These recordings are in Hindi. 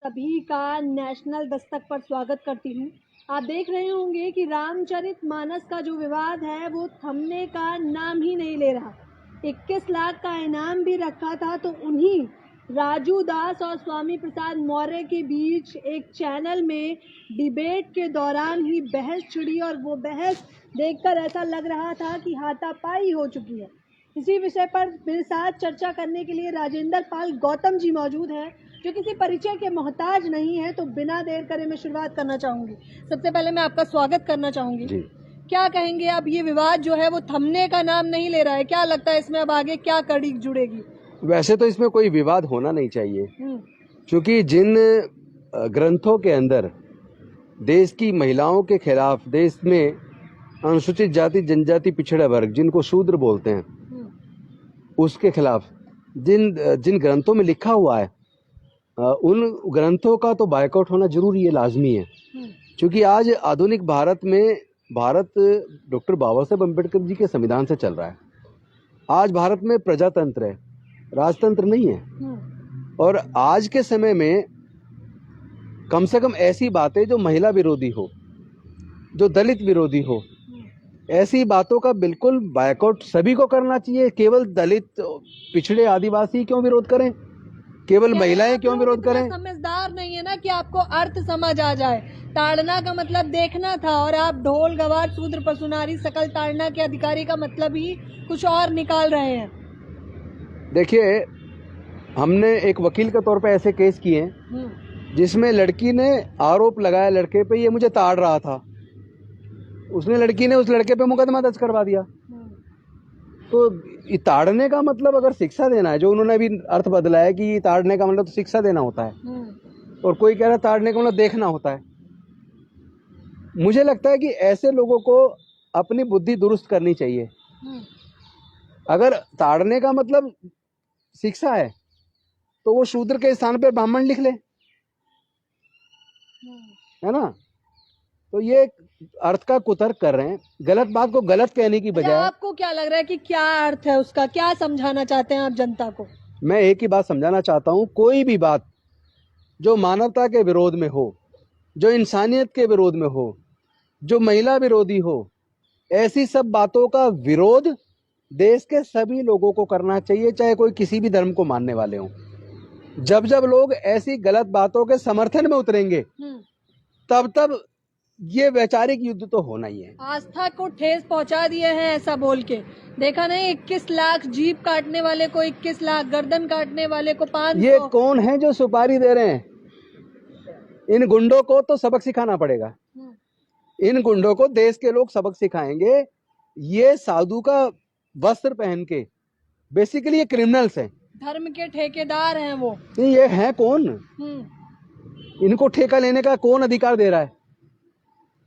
सभी का नेशनल दस्तक पर स्वागत करती हूँ। आप देख रहे होंगे कि रामचरितमानस का जो विवाद है वो थमने का नाम ही नहीं ले रहा। 21 लाख का इनाम भी रखा था तो उन्हीं राजू दास और स्वामी प्रसाद मौर्य के बीच एक चैनल में डिबेट के दौरान ही बहस छिड़ी और वो बहस देखकर ऐसा लग रहा था कि हाथापाई हो चुकी है। इसी विषय पर मेरे साथ चर्चा करने के लिए राजेंद्र पाल गौतम जी मौजूद हैं, जो किसी परिचय के मोहताज नहीं है। तो बिना देर करे मैं शुरुआत करना चाहूंगी। सबसे पहले मैं आपका स्वागत करना चाहूंगी जी। क्या कहेंगे आप, ये विवाद जो है वो थमने का नाम नहीं ले रहा है, क्या लगता है इसमें अब आगे क्या कड़ी जुड़ेगी? वैसे तो इसमें कोई विवाद होना नहीं चाहिए, क्योंकि जिन ग्रंथों के अंदर देश की महिलाओं के खिलाफ, देश में अनुसूचित जाति जनजाति पिछड़ा वर्ग जिनको शूद्र बोलते हैं, उसके खिलाफ जिन जिन ग्रंथों में लिखा हुआ है उन ग्रंथों का तो बायकॉट होना जरूरी है, लाजमी है। क्योंकि आज आधुनिक भारत में भारत डॉक्टर बाबा साहेब अम्बेडकर जी के संविधान से चल रहा है। आज भारत में प्रजातंत्र है, राजतंत्र नहीं है। और आज के समय में कम से कम ऐसी बातें जो महिला विरोधी हो, जो दलित विरोधी हो, ऐसी बातों का बिल्कुल बायकॉट सभी को करना चाहिए। केवल दलित पिछड़े आदिवासी क्यों विरोध करें, केवल महिलाएं क्यों विरोध करें? समझदार नहीं है ना कि आपको अर्थ समझ आ जाए। ताड़ना का मतलब देखना था और आप ढोल गवार शूद्र पशुनारी सकल ताड़ना के अधिकारी का मतलब ही कुछ और निकाल रहे हैं। देखिए, हमने एक वकील के तौर पे ऐसे केस किए हैं जिसमें लड़की ने आरोप लगाया लड़के पे, ये मुझे ताड़ रहा था। उसने लड़की ने उस लड़के पे मुकदमा दर्ज करवा दिया। तो ये ताड़ने का मतलब अगर शिक्षा देना है, जो उन्होंने अभी अर्थ बदला है कि ताड़ने का मतलब तो शिक्षा देना होता है, और कोई कह रहा है ताड़ने का मतलब देखना होता है। मुझे लगता है कि ऐसे लोगों को अपनी बुद्धि दुरुस्त करनी चाहिए। अगर ताड़ने का मतलब शिक्षा है तो वो शूद्र के स्थान पर ब्राह्मण लिख ले, है ना? तो ये अर्थ का कुतर्क कर रहे हैं, गलत बात को गलत कहने की बजाय। आपको क्या लग रहा है कि क्या अर्थ है उसका, क्या समझाना चाहते हैं आप जनता को? मैं एक ही बात समझाना चाहता हूँ, कोई भी बात जो मानवता के विरोध में हो, जो इंसानियत के विरोध में हो, जो महिला विरोधी हो, ऐसी सब बातों का विरोध देश के सभी लोगों को करना चाहिए, चाहे कोई किसी भी धर्म को मानने वाले हों। जब जब लोग ऐसी गलत बातों के समर्थन में उतरेंगे तब तब ये वैचारिक युद्ध तो होना ही है। आस्था को ठेस पहुंचा दिए हैं ऐसा बोल के, देखा नहीं? 21 लाख जीप काटने वाले को 21 लाख, गर्दन काटने वाले को 500। ये कौन है जो सुपारी दे रहे हैं? इन गुंडों को तो सबक सिखाना पड़ेगा। इन गुंडों को देश के लोग सबक सिखाएंगे। ये साधु का वस्त्र पहन के, बेसिकली ये क्रिमिनल्स हैं, धर्म के ठेकेदार हैं वो। ये हैं कौन? इनको ठेका लेने का कौन अधिकार दे रहा है?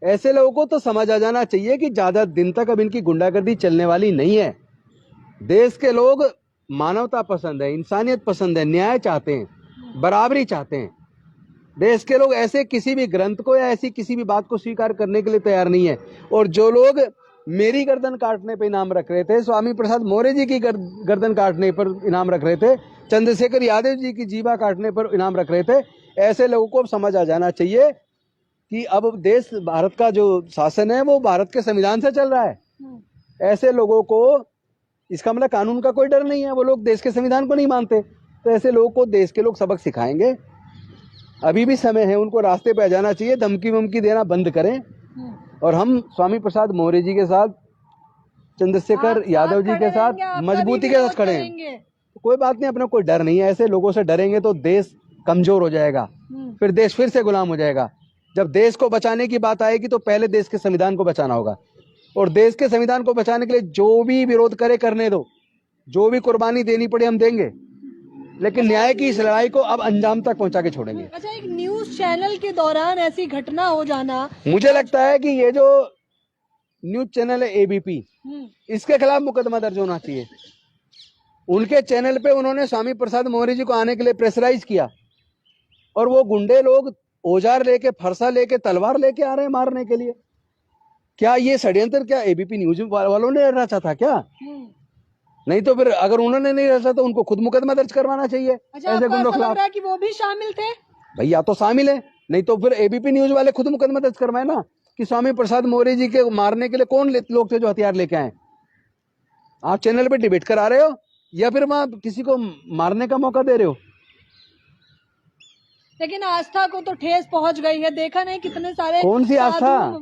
ऐसे लोगों को तो समझ आ जाना चाहिए कि ज्यादा दिन तक अब इनकी गुंडागर्दी चलने वाली नहीं है। देश के लोग मानवता पसंद है, इंसानियत पसंद है, न्याय चाहते हैं, बराबरी चाहते हैं। देश के लोग ऐसे किसी भी ग्रंथ को या ऐसी किसी भी बात को स्वीकार करने के लिए तैयार नहीं है। और जो लोग मेरी गर्दन काटने पर इनाम रख रहे थे, स्वामी प्रसाद मौर्य जी की गर्दन काटने पर इनाम रख रहे थे, चंद्रशेखर यादव जी की जीवा काटने पर इनाम रख रहे थे, ऐसे लोगों को अब समझ आ जाना चाहिए कि अब देश, भारत का जो शासन है वो भारत के संविधान से चल रहा है। ऐसे लोगों को, इसका मतलब कानून का कोई डर नहीं है, वो लोग देश के संविधान को नहीं मानते, तो ऐसे लोगों को देश के लोग सबक सिखाएंगे। अभी भी समय है, उनको रास्ते पे आ जाना चाहिए। धमकी वमकी देना बंद करें और हम स्वामी प्रसाद मौर्य जी के साथ, चंद्रशेखर यादव जी के साथ मजबूती के साथ खड़े हैं। कोई बात नहीं, अपना कोई डर नहीं है। ऐसे लोगों से डरेंगे तो देश कमजोर हो जाएगा, फिर देश फिर से गुलाम हो जाएगा। जब देश को बचाने की बात आएगी तो पहले देश के संविधान को बचाना होगा, और देश के संविधान को बचाने के लिए जो भी विरोध करे करने दो, जो भी कुर्बानी देनी पड़े हम देंगे, लेकिन न्याय की इस लड़ाई को अब अंजाम तक पहुंचा के छोड़ेंगे। अच्छा, एक न्यूज चैनल के दौरान ऐसी घटना हो जाना, मुझे लगता है कि ये जो न्यूज चैनल है एबीपी, इसके खिलाफ मुकदमा दर्ज होना चाहिए। उनके चैनल पे उन्होंने स्वामी प्रसाद मौर्य जी को आने के लिए प्रेशराइज किया, और वो गुंडे लोग औजार लेके, फरसा लेके, तलवार लेके आ रहे हैं मारने के लिए। क्या ये षड्यंत्र क्या एबीपी न्यूज वालों ने रचा था क्या? नहीं तो फिर अगर उन्होंने नहीं रचा तो उनको खुद मुकदमा दर्ज करवाना चाहिए। अच्छा, ऐसे गुंडों के खिलाफ कि वो भी शामिल थे? भाई या तो शामिल है, नहीं तो फिर एबीपी न्यूज वाले खुद मुकदमा दर्ज करवाए ना कि स्वामी प्रसाद मौर्य जी के मारने के लिए कौन लोग थे जो हथियार लेके आए। आप चैनल पे डिबेट करा रहे हो या फिर वहां किसी को मारने का मौका दे रहे हो। लेकिन आस्था को तो ठेस पहुंच गई है, देखा नहीं कितने सारे कौन सी आस्था?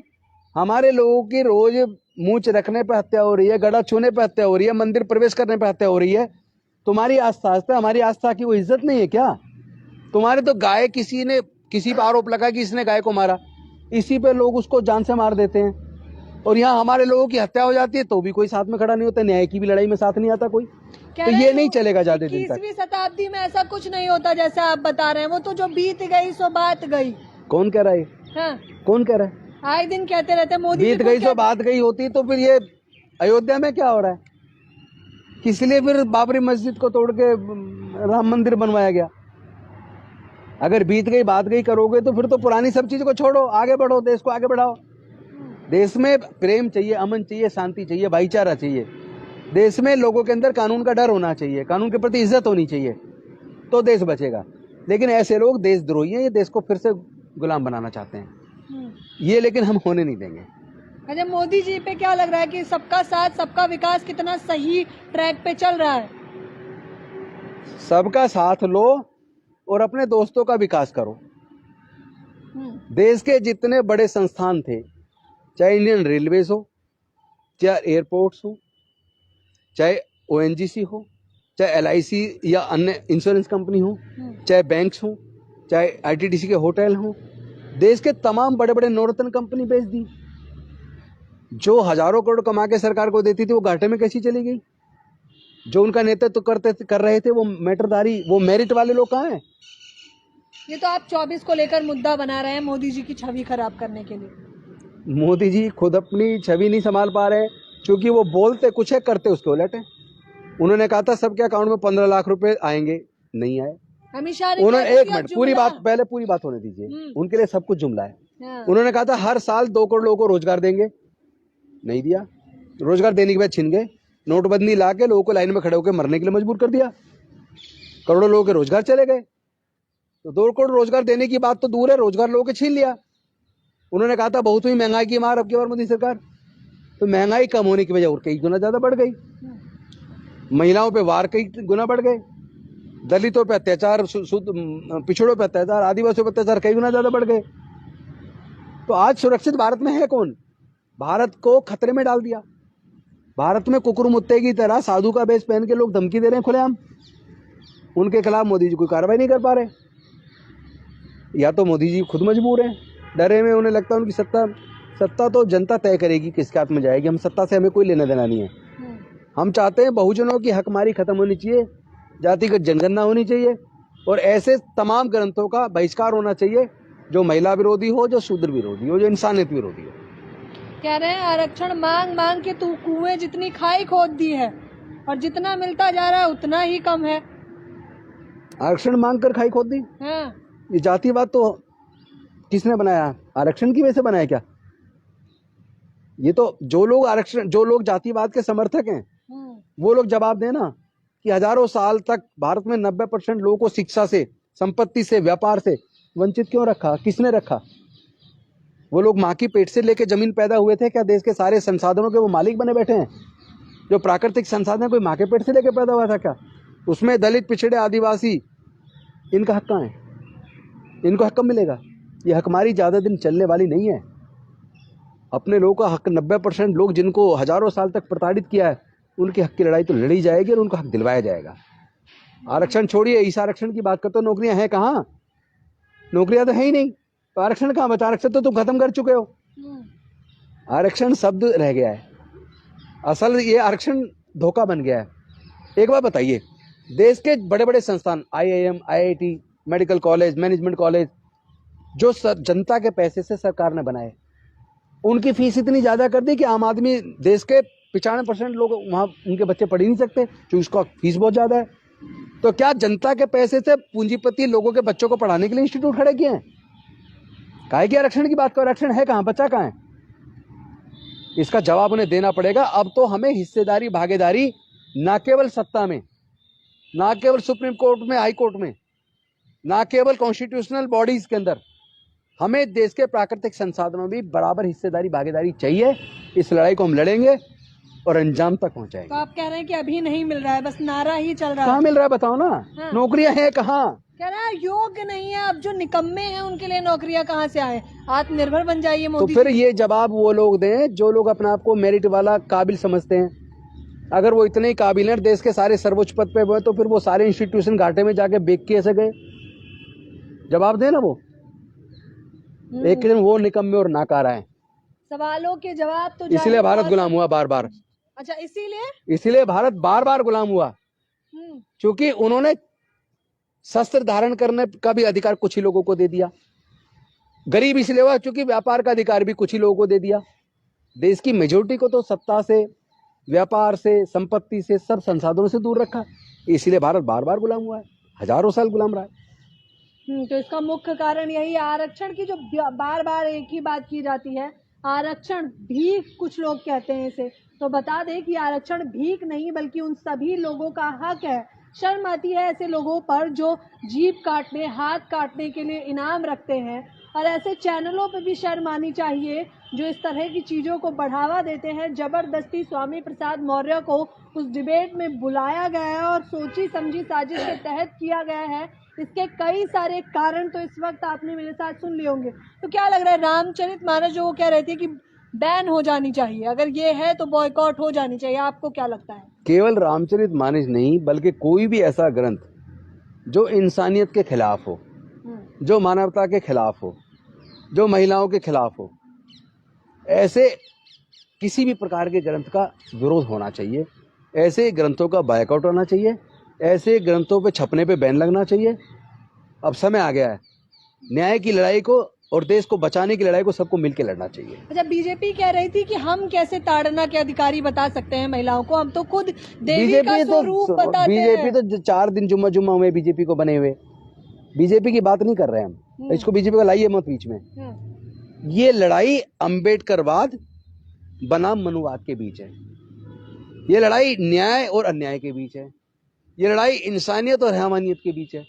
हमारे लोगों की रोज मूंछ रखने पे हत्या हो रही है, गड़ा छूने पे हत्या हो रही है, मंदिर प्रवेश करने पे हत्या हो रही है। तुम्हारी आस्था है, हमारी आस्था की वो इज्जत नहीं है क्या? तुम्हारे तो गाय किसी पे आरोप लगा कि इसने गाय को मारा, इसी पे लोग उसको जान से मार देते हैं। और यहाँ हमारे लोगों की हत्या हो जाती है तो भी कोई साथ में खड़ा नहीं होता, न्याय की भी लड़ाई में साथ नहीं आता कोई। तो ये नहीं चलेगा ज्यादा दिन तक। 21वीं शताब्दी में ऐसा कुछ नहीं होता जैसा आप बता रहे हैं, वो तो जो बीत गई सो बात गई। कौन कह रहा है? हाँ। कौन कह रहा है? आए दिन कहते रहते मोदी बीत गई सो बात गई होती तो फिर ये अयोध्या में क्या हो रहा है? किस लिए फिर बाबरी मस्जिद को तोड़ के राम मंदिर बनवाया गया? अगर बीत गई बात गई करोगे तो फिर तो पुरानी सब चीज को छोड़ो, आगे बढ़ो, देश को आगे बढ़ाओ। देश में प्रेम चाहिए, अमन चाहिए, शांति चाहिए, भाईचारा चाहिए। देश में लोगों के अंदर कानून का डर होना चाहिए, कानून के प्रति इज्जत होनी चाहिए, तो देश बचेगा। लेकिन ऐसे लोग देशद्रोही हैं, ये देश को फिर से गुलाम बनाना चाहते हैं, ये लेकिन हम होने नहीं देंगे। अच्छा, मोदी जी पे क्या लग रहा है कि सबका साथ सबका विकास कितना सही ट्रैक पे चल रहा है? सबका साथ लो और अपने दोस्तों का विकास करो। देश के जितने बड़े संस्थान थे, चाहे इंडियन रेलवेज हो, चाहे एयरपोर्ट्स हो, चाहे ओएनजीसी हो, चाहे एलआईसी या अन्य इंश्योरेंस कंपनी हो, चाहे बैंक्स हो, चाहे आईटीडीसी के होटल हो, देश के तमाम बड़े बड़े नवरत्न कंपनी बेच दी। जो हजारों करोड़ कमा के सरकार को देती थी वो घाटे में कैसी चली गई? जो उनका नेतृत्व कर रहे थे वो मेटरदारी, वो मेरिट वाले लोग कहाँ हैं? ये तो आप 24 को लेकर मुद्दा बना रहे हैं मोदी जी की छवि खराब करने के लिए। मोदी जी खुद अपनी छवि नहीं संभाल पा रहे, क्योंकि वो बोलते कुछ है, करते उसके उलट है। उन्होंने कहा था सबके अकाउंट में 15 लाख रुपए आएंगे, नहीं आए। अमित शाह ने उन्होंने, एक मिनट, पूरी बात होने दीजिए। उनके लिए सब कुछ जुमला है। उन्होंने कहा था हर साल 2 करोड़ लोगों को रोजगार देंगे, नहीं दिया। रोजगार देने के बाद छिन गए, नोटबंदी ला के लोगों को लाइन में खड़े होकर मरने के लिए मजबूर कर दिया, करोड़ों लोगों के रोजगार चले गए। तो 2 करोड़ रोजगार देने की बात तो दूर है, रोजगार लोगों के छीन लिया। उन्होंने कहा था बहुत हुई महंगाई की मार अब की बार मोदी सरकार, तो महंगाई कम होने की वजह और कई गुना ज्यादा बढ़ गई। महिलाओं पे वार कई गुना बढ़ गए, दलितों पे अत्याचार, पिछड़ों पे अत्याचार, आदिवासियों पे अत्याचार कई गुना ज्यादा बढ़ गए। तो आज सुरक्षित भारत में है कौन? भारत को खतरे में डाल दिया। भारत में कुकुर मुत्ते की तरह साधु का वेश पहन के लोग धमकी दे रहे हैं खुलेआम। उनके खिलाफ मोदी जी कोई कार्रवाई नहीं कर पा रहे, या तो मोदी जी खुद मजबूर हैं, डरे हुए। उन्हें लगता है उनकी सत्ता तो जनता तय करेगी किसके हाथ में जाएगी, हम सत्ता से हमें कोई लेना देना नहीं है। हम चाहते हैं बहुजनों की हकमारी खत्म होनी चाहिए, जातिगत जनगणना होनी चाहिए, और ऐसे तमाम ग्रंथों का बहिष्कार होना चाहिए जो महिला विरोधी हो, जो शूद्र विरोधी हो, जो इंसानियत विरोधी हो। कह रहे हैं आरक्षण मांग मांग के तू कुएं जितनी खाई खोद दी है, और जितना मिलता जा रहा है उतना ही कम है। आरक्षण मांग कर खाई खोद दी? हाँ। ये जातिवाद तो किसने बनाया? आरक्षण की वजह से बनाया क्या? ये तो जो लोग जातिवाद के समर्थक हैं वो लोग जवाब देना कि हजारों साल तक भारत में 90% लोगों को शिक्षा से, संपत्ति से, व्यापार से वंचित क्यों रखा? किसने रखा? वो लोग माँ की पेट से लेके जमीन पैदा हुए थे क्या? देश के सारे संसाधनों के वो मालिक बने बैठे हैं? जो प्राकृतिक संसाधन कोई माँ के पेट से लेके पैदा हुआ था क्या? उसमें दलित, पिछड़े, आदिवासी, इनका हक कहाँ है? इनको हक कब मिलेगा? ये हकमारी ज्यादा दिन चलने वाली नहीं है। अपने लोगों का हक 90% लोग जिनको हजारों साल तक प्रताड़ित किया है, उनके हक की लड़ाई तो लड़ी जाएगी और उनको हक दिलवाया जाएगा। आरक्षण छोड़िए, इस आरक्षण की बात करते हो, नौकरियां हैं कहाँ? नौकरियां तो है ही नहीं, तो आरक्षण कहाँ बचा? आरक्षण तो तुम खत्म कर चुके हो। आरक्षण शब्द रह गया है, असल ये आरक्षण धोखा बन गया है। एक बात बताइए, देश के बड़े बड़े संस्थान, IIM, IIT, medical college, management college, जो जनता के पैसे से सरकार ने बनाए, उनकी फीस इतनी ज्यादा कर दी कि आम आदमी, देश के 95% लोग वहां, उनके बच्चे पढ़ ही नहीं सकते क्योंकि उसका फीस बहुत ज्यादा है। तो क्या जनता के पैसे से पूंजीपति लोगों के बच्चों को पढ़ाने के लिए इंस्टीट्यूट खड़े किए हैं? काहे की आरक्षण की बात करो? आरक्षण है कहाँ? बच्चा कहाँ है? इसका जवाब उन्हें देना पड़ेगा। अब तो हमें हिस्सेदारी, भागीदारी, ना केवल सत्ता में, ना केवल सुप्रीम कोर्ट में, हाई कोर्ट में, ना केवल कॉन्स्टिट्यूशनल बॉडीज के अंदर, हमें देश के प्राकृतिक संसाधनों में भी बराबर हिस्सेदारी भागीदारी चाहिए। इस लड़ाई को हम लड़ेंगे और अंजाम तक पहुंचाएंगे। तो आप कह रहे हैं कि अभी नहीं मिल रहा है, बस नारा ही चल रहा है। कहाँ मिल रहा है बताओ ना। हाँ। नौकरियां हैं कहाँ? कह रहा है योग्य नहीं है, अब जो निकम्मे हैं उनके लिए नौकरियां कहाँ से आए, आत्मनिर्भर बन जाइए तो मोदी फिर जी। ये जवाब वो लोग दें जो लोग अपने आप को मेरिट वाला काबिल समझते हैं। अगर वो इतने ही काबिल हैं, देश के सारे सर्वोच्च पद पे हुए, तो फिर वो सारे इंस्टीट्यूशन घाटे में जाके बेच के ऐसे गए? जवाब दें ना वो। एक दिन वो निकम्मे और नाकारा है। सवालों के जवाब तो इसलिए भारत गुलाम हुआ बार बार। अच्छा, इसीलिए इसलिए भारत बार बार गुलाम हुआ, क्योंकि उन्होंने शस्त्र धारण करने का भी अधिकार कुछ ही लोगों को दे दिया। गरीब इसलिए हुआ क्योंकि व्यापार का अधिकार भी कुछ ही लोगों को दे दिया। देश की मेजोरिटी को तो सत्ता से, व्यापार से, संपत्ति से, सब संसाधनों से दूर रखा। इसलिए भारत बार बार गुलाम हुआ है, हजारों साल गुलाम रहा है। तो इसका मुख्य कारण यही आरक्षण की, जो बार बार एक ही बात की जाती है, आरक्षण भीख कुछ लोग कहते हैं इसे। तो बता दें कि आरक्षण भीख नहीं बल्कि उन सभी लोगों का हक है। शर्म आती है ऐसे लोगों पर जो जीभ काटने, हाथ काटने के लिए इनाम रखते हैं, और ऐसे चैनलों पर भी शर्म आनी चाहिए जो इस तरह की चीज़ों को बढ़ावा देते हैं। जबरदस्ती स्वामी प्रसाद मौर्य को उस डिबेट में बुलाया गया है और सोची समझी साजिश के तहत किया गया है। इसके कई सारे कारण तो इस वक्त आपने मेरे साथ सुन लिए होंगे। तो क्या लग रहा है, रामचरितमानस जो वो कह रहे थे कि बैन हो जानी चाहिए, अगर ये है तो बॉयकॉट हो जानी चाहिए, आपको क्या लगता है? केवल रामचरितमानस नहीं बल्कि कोई भी ऐसा ग्रंथ जो इंसानियत के खिलाफ हो, जो मानवता के खिलाफ हो, जो महिलाओं के खिलाफ हो, ऐसे किसी भी प्रकार के ग्रंथ का विरोध होना चाहिए। ऐसे ग्रंथों का बायकॉट होना चाहिए। ऐसे ग्रंथों पे छपने पे बैन लगना चाहिए। अब समय आ गया है, न्याय की लड़ाई को और देश को बचाने की लड़ाई को सबको मिलकर लड़ना चाहिए। अच्छा, बीजेपी कह रही थी कि हम कैसे ताड़ना के अधिकारी बता सकते हैं महिलाओं को, हम तो खुद देवी का स्वरूप बताते हैं। बीजेपी तो 4 दिन जुम्मा हुए बीजेपी को बने हुए। बीजेपी की बात नहीं कर रहे हम, इसको बीजेपी को लाइए मत बीच में। ये लड़ाई अम्बेडकरवाद बनाम मनुवाद के बीच है। ये लड़ाई न्याय और अन्याय के बीच है। ये लड़ाई इंसानियत और हैवानियत के बीच है।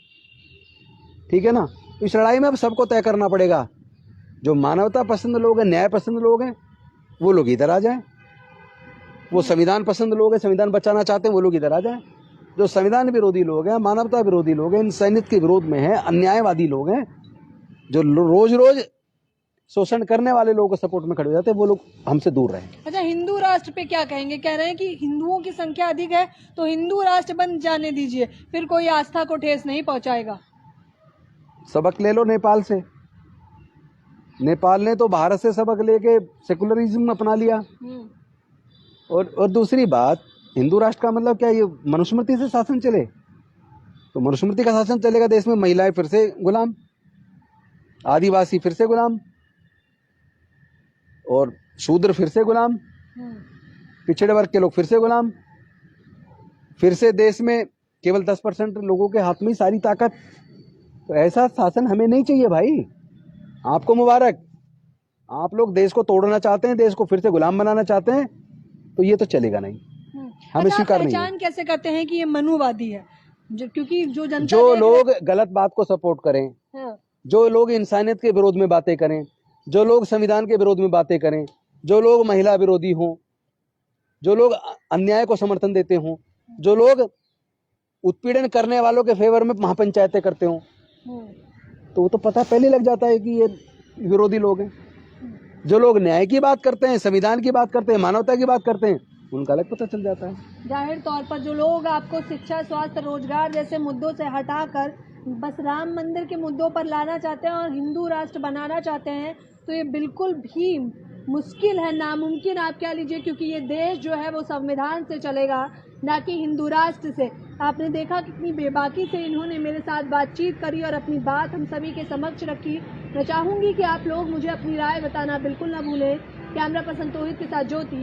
ठीक है ना? इस लड़ाई में अब सबको तय करना पड़ेगा। जो मानवता पसंद लोग हैं, न्याय पसंद लोग हैं, वो लोग इधर आ जाएं। वो संविधान पसंद लोग हैं, संविधान बचाना चाहते हैं, वो लोग इधर आ जाएं। जो संविधान विरोधी लोग हैं, मानवता विरोधी लोग हैं, इंसानियत के विरोध में हैं, अन्यायवादी लोग हैं, जो रोज रोज शोषण करने वाले लोगों को सपोर्ट में खड़े हो जाते हैं, वो लोग हमसे दूर रहें। अच्छा, हिंदू राष्ट्र पे क्या कहेंगे? कह रहे हैं कि हिंदुओं की संख्या अधिक है तो हिंदू राष्ट्र बन जाने दीजिए, फिर कोई आस्था को ठेस नहीं पहुंचाएगा। सबक ले लो नेपाल से। नेपाल ने तो भारत से सबक लेके सेकुलरिज्म अपना लिया। और दूसरी बात, हिंदू राष्ट्र का मतलब क्या? ये मनुस्मृति से शासन चले तो मनुस्मृति का शासन चलेगा देश में। महिलाएं फिर से गुलाम, आदिवासी फिर से गुलाम, और शूद्र फिर से गुलाम, पिछड़े वर्ग के लोग फिर से गुलाम। फिर से देश में केवल 10% लोगों के हाथ में सारी ताकत। तो ऐसा शासन हमें नहीं चाहिए भाई। आपको मुबारक, आप लोग देश को तोड़ना चाहते हैं, देश को फिर से गुलाम बनाना चाहते हैं, तो ये तो चलेगा नहीं, हमें स्वीकार नहीं है। पहचान कैसे करते हैं कि ये मनुवादी है? क्योंकि जो जनता, जो लोग गलत बात को सपोर्ट करें, जो लोग इंसानियत के विरोध में बातें करें, जो लोग संविधान के विरोध में बातें करें, जो लोग महिला विरोधी हों, जो लोग अन्याय को समर्थन देते हों, जो लोग उत्पीड़न करने वालों के फेवर में महापंचायतें करते हों, तो वो तो पता पहले लग जाता है कि ये विरोधी लोग हैं। जो लोग न्याय की बात करते हैं, संविधान की बात करते हैं, मानवता की बात करते हैं, उनका अलग पता चल जाता है। जाहिर तौर पर जो लोग आपको शिक्षा, स्वास्थ्य, रोजगार जैसे मुद्दों से हटाकर बस राम मंदिर के मुद्दों पर लाना चाहते हैं और हिंदू राष्ट्र बनाना चाहते हैं, तो ये बिल्कुल भी मुश्किल है, नामुमकिन आप कह लीजिए, क्योंकि ये देश जो है वो संविधान से चलेगा, ना कि हिंदू राष्ट्र से। आपने देखा कितनी बेबाकी से इन्होंने मेरे साथ बातचीत करी और अपनी बात हम सभी के समक्ष रखी। मैं चाहूँगी कि आप लोग मुझे अपनी राय बताना बिल्कुल ना भूलें। कैमरा पर्सन तौहीद के साथ ज्योति।